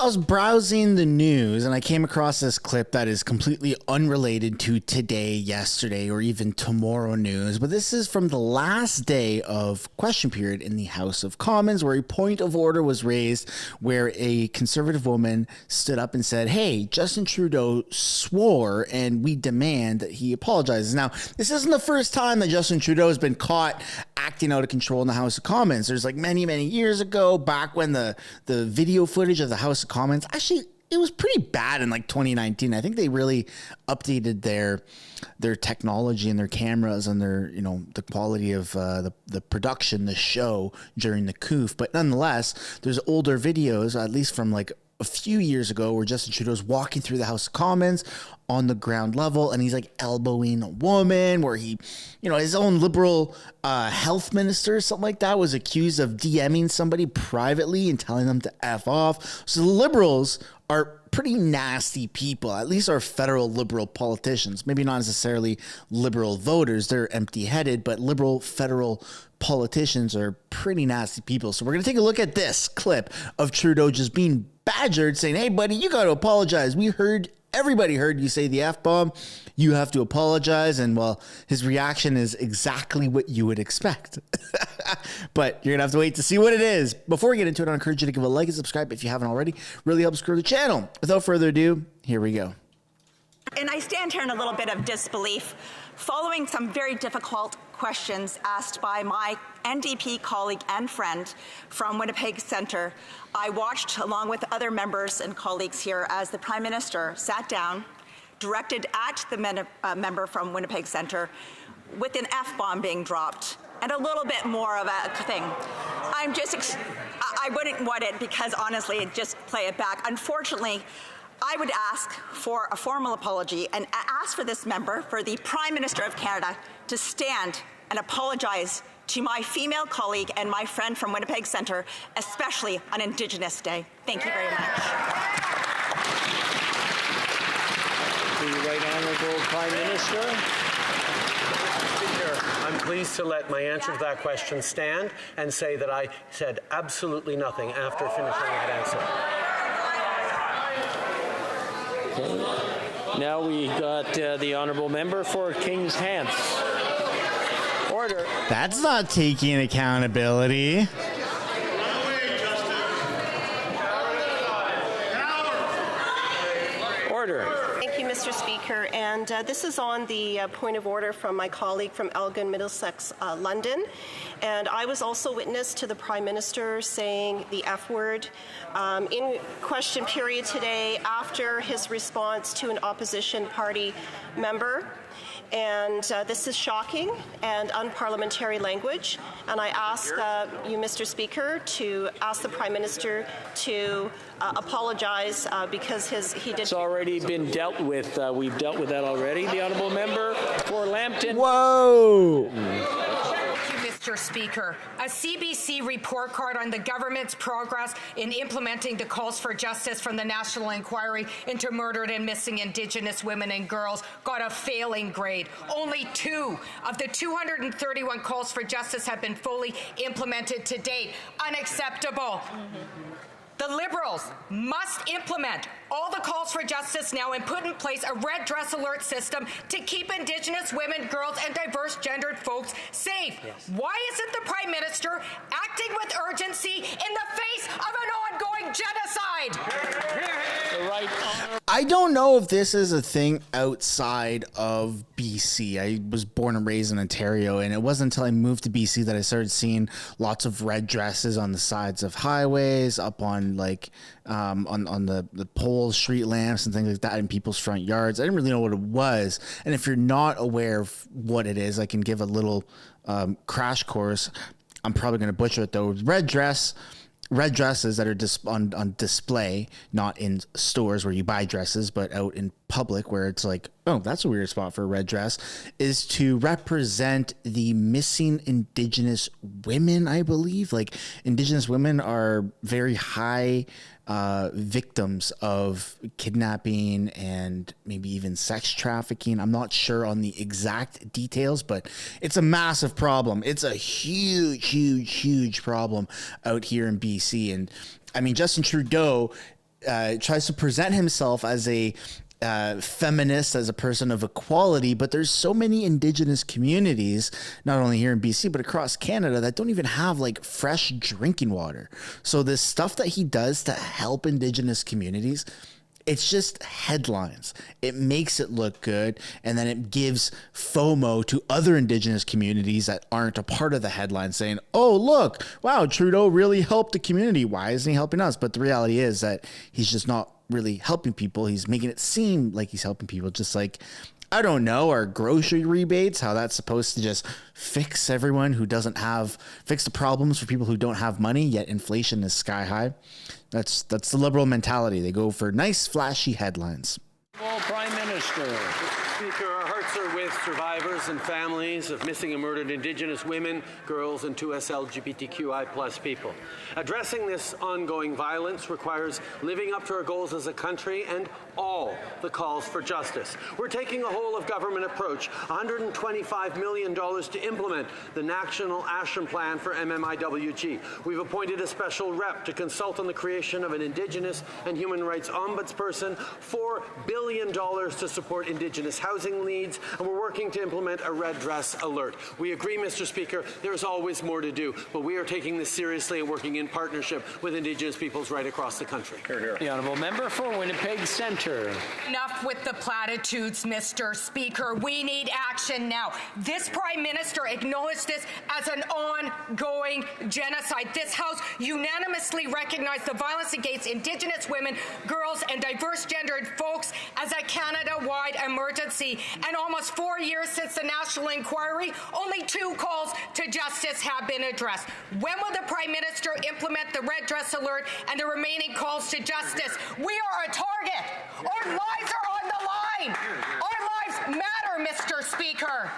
I was browsing the news and I came across this clip that is completely unrelated to today, yesterday, or even tomorrow news. But this is from the last day of question period in the House of Commons, where a point of order was raised where a conservative woman stood up and said, "Hey, Justin Trudeau swore and we demand that he apologizes." Now, this isn't the first time that Justin Trudeau has been caught acting out of control in the House of Commons. There's like many years ago, back when the video footage of the House of Commons, actually, it was pretty bad in like 2019. I think they really updated their technology and their cameras and their, the quality of the production, the show during the coup. But nonetheless, there's older videos, at least from like a few years ago, where Justin Trudeau's walking through the House of Commons on the ground level, and he's like elbowing a woman, where he, his own liberal health minister, something like that, was accused of DMing somebody privately and telling them to F off. So the Liberals are pretty nasty people, at least our federal liberal politicians. Maybe not necessarily liberal voters, they're empty-headed, but liberal federal politicians are pretty nasty people. So we're going to take a look at this clip of Trudeau just being badgered, saying, "Hey, buddy, you got to apologize. Everybody heard you say the F-bomb. You have to apologize." And, well, his reaction is exactly what you would expect. But you're going to have to wait to see what it is. Before we get into it, I encourage you to give a like and subscribe if you haven't already. Really helps grow the channel. Without further ado, here we go. And I stand here in a little bit of disbelief following some very difficult questions asked by my NDP colleague and friend from Winnipeg Centre. I watched, along with other members and colleagues here, as the Prime Minister sat down, directed at the member from Winnipeg Centre, with an F-bomb being dropped, and a little bit more of a thing. I wouldn't want it, because honestly, it'd just play it back. Unfortunately, I would ask for a formal apology and ask for this member, for the Prime Minister of Canada, to stand and apologize to my female colleague and my friend from Winnipeg Centre, especially on Indigenous Day. Thank you very much. The Right Honourable Prime Minister. I'm pleased to let my answer to that question stand and say that I said absolutely nothing after finishing that answer. Now we got the honourable member for Kings Hants. Order. That's not taking accountability. Order. Thank you, Mr. Speaker. And this is on the point of order from my colleague from Elgin, Middlesex, London. And I was also witness to the Prime Minister saying the F word in question period today after his response to an opposition party member. And this is shocking and unparliamentary language. And I ask you, Mr. Speaker, to ask the Prime Minister to apologize because he did. It's already been dealt with. We've dealt with that already. The honourable member for Lambton. Whoa. Mr. Speaker, a CBC report card on the government's progress in implementing the calls for justice from the National Inquiry into Murdered and Missing Indigenous Women and Girls got a failing grade. Only 2 of the 231 calls for justice have been fully implemented to date. Unacceptable. The Liberals must implement all the calls for justice now and put in place a red dress alert system to keep Indigenous women, girls, and diverse gendered folks safe. Yes. Why isn't the Prime Minister acting with urgency in the face of an ongoing genocide? I don't know if this is a thing outside of BC. I was born and raised in Ontario, and it wasn't until I moved to BC that I started seeing lots of red dresses on the sides of highways, up on like on the poles, street lamps, and things like that in people's front yards. I didn't really know what it was, and if you're not aware of what it is, I can give a little crash course. I'm probably going to butcher it though. Red dresses that are on display, not in stores where you buy dresses, but out in public where it's like, oh, that's a weird spot for a red dress, is to represent the missing Indigenous women, I believe. Like, Indigenous women are very high victims of kidnapping and maybe even sex trafficking. I'm not sure on the exact details, but it's a massive problem. It's a huge problem out here in BC. And I mean, Justin Trudeau tries to present himself as a feminist, as a person of equality, but there's so many Indigenous communities, not only here in BC, but across Canada, that don't even have like fresh drinking water. So this stuff that he does to help Indigenous communities, it's just headlines. It makes it look good, and then it gives FOMO to other Indigenous communities that aren't a part of the headline, saying, oh, look, wow, Trudeau really helped the community. Why isn't he helping us? But the reality is that he's just not really helping people. He's making it seem like he's helping people, just like, I don't know, our grocery rebates, how that's supposed to just fix everyone who doesn't have, fix the problems for people who don't have money, yet inflation is sky high. That's the liberal mentality. They go for nice, flashy headlines. Well, Prime Minister. Speaker, our hearts are with survivors and families of missing and murdered Indigenous women, girls, and 2S LGBTQI+ people. Addressing this ongoing violence requires living up to our goals as a country and all the calls for justice. We're taking a whole-of-government approach, $125 million to implement the National Action Plan for MMIWG. We've appointed a special rep to consult on the creation of an Indigenous and human rights ombudsperson, $4 billion to support Indigenous housing needs, and we're working to implement a red dress alert. We agree, Mr. Speaker, there's always more to do, but we are taking this seriously and working in partnership with Indigenous peoples right across the country. Hear, hear. The Honourable Member for Winnipeg Centre. Enough with the platitudes, Mr. Speaker. We need action now. This Prime Minister acknowledged this as an ongoing genocide. This House unanimously recognized the violence against Indigenous women, girls, and diverse gendered folks as a Canada-wide emergency. And almost 4 years since the national inquiry, only 2 calls to justice have been addressed. When will the Prime Minister implement the red dress alert and the remaining calls to justice? We are a target. Our lives are on the line. Our lives matter, Mr. Speaker.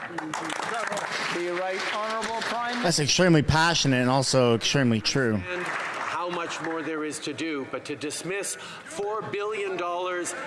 The Right Honourable Prime Minister. That's extremely passionate and also extremely true. And how much more there is to do, but to dismiss $4 billion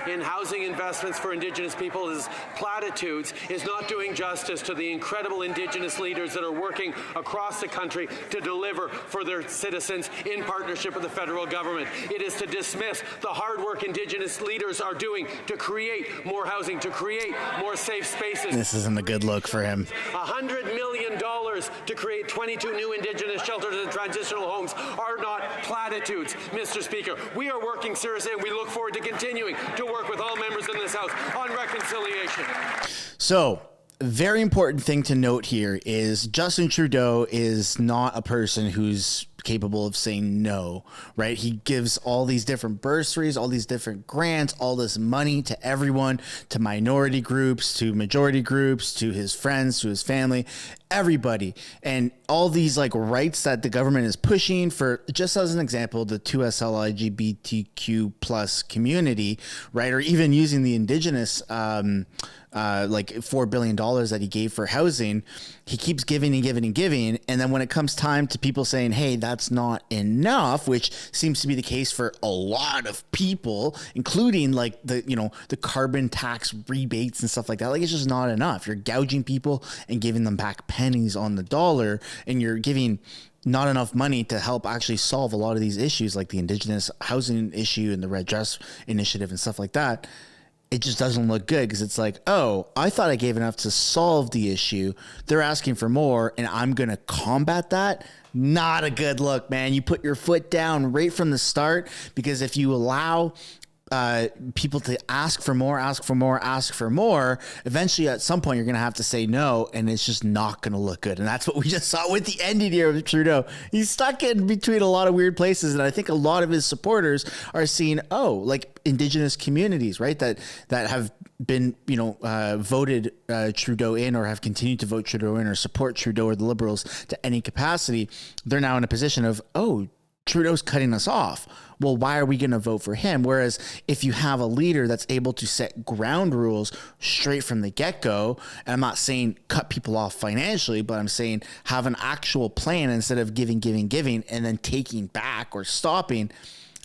in housing investments for Indigenous people as platitudes is not doing justice to the incredible Indigenous leaders that are working across the country to deliver for their citizens in partnership with the federal government. It is to dismiss the hard work Indigenous leaders are doing to create more housing, to create more safe spaces. This isn't a good look for him. $100 million to create 22 new Indigenous shelters and transitional homes are not platitudes, Mr. Speaker. We are working seriously, and we look forward to continuing to work with all members in this House on reconciliation. So, very important thing to note here is Justin Trudeau is not a person who's capable of saying no, right? He gives all these different bursaries, all these different grants, all this money to everyone, to minority groups, to majority groups, to his friends, to his family, everybody. And all these like rights that the government is pushing for, just as an example, the 2SL LGBTQ plus community, right? Or even using the Indigenous, like $4 billion that he gave for housing, he keeps giving and giving and giving. And then when it comes time to people saying, hey, that's not enough, which seems to be the case for a lot of people, including like the, you know, the carbon tax rebates and stuff like that. Like, it's just not enough. You're gouging people and giving them back pennies on the dollar, and you're giving not enough money to help actually solve a lot of these issues, like the Indigenous housing issue and the Red Dress Initiative and stuff like that. It just doesn't look good, because it's like, oh, I thought I gave enough to solve the issue. They're asking for more, and I'm going to combat that. Not a good look, man. You put your foot down right from the start, because if you allow people to ask for more, eventually at some point you're going to have to say no, and it's just not going to look good. And that's what we just saw with the ending here of Trudeau. He's stuck in between a lot of weird places, and I think a lot of his supporters are seeing, oh, like Indigenous communities, right, that have been, you know, voted Trudeau in, or have continued to vote Trudeau in, or support Trudeau or the Liberals to any capacity. They're now in a position of, oh, Trudeau's cutting us off. Well, why are we going to vote for him? Whereas if you have a leader that's able to set ground rules straight from the get-go, and I'm not saying cut people off financially, but I'm saying have an actual plan instead of giving, and then taking back or stopping.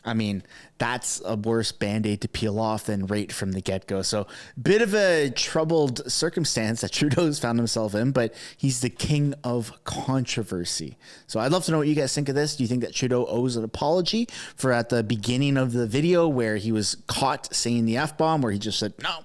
I mean, that's a worse Band-Aid to peel off than right from the get-go. So bit of a troubled circumstance that Trudeau's found himself in, but he's the king of controversy. So I'd love to know what you guys think of this. Do you think that Trudeau owes an apology for at the beginning of the video where he was caught saying the F-bomb, where he just said, no,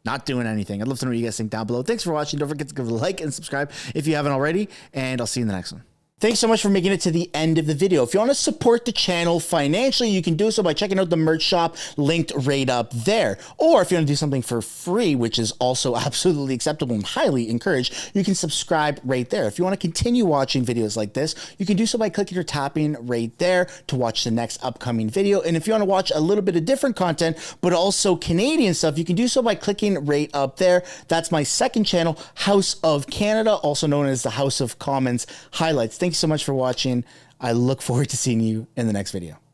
not doing anything? I'd love to know what you guys think down below. Thanks for watching. Don't forget to give a like and subscribe if you haven't already, and I'll see you in the next one. Thanks so much for making it to the end of the video. If you want to support the channel financially, you can do so by checking out the merch shop linked right up there. Or if you want to do something for free, which is also absolutely acceptable and highly encouraged, you can subscribe right there. If you want to continue watching videos like this, you can do so by clicking or tapping right there to watch the next upcoming video. And if you want to watch a little bit of different content, but also Canadian stuff, you can do so by clicking right up there. That's my second channel, House of Canada, also known as the House of Commons Highlights. Thank you so much for watching. I look forward to seeing you in the next video.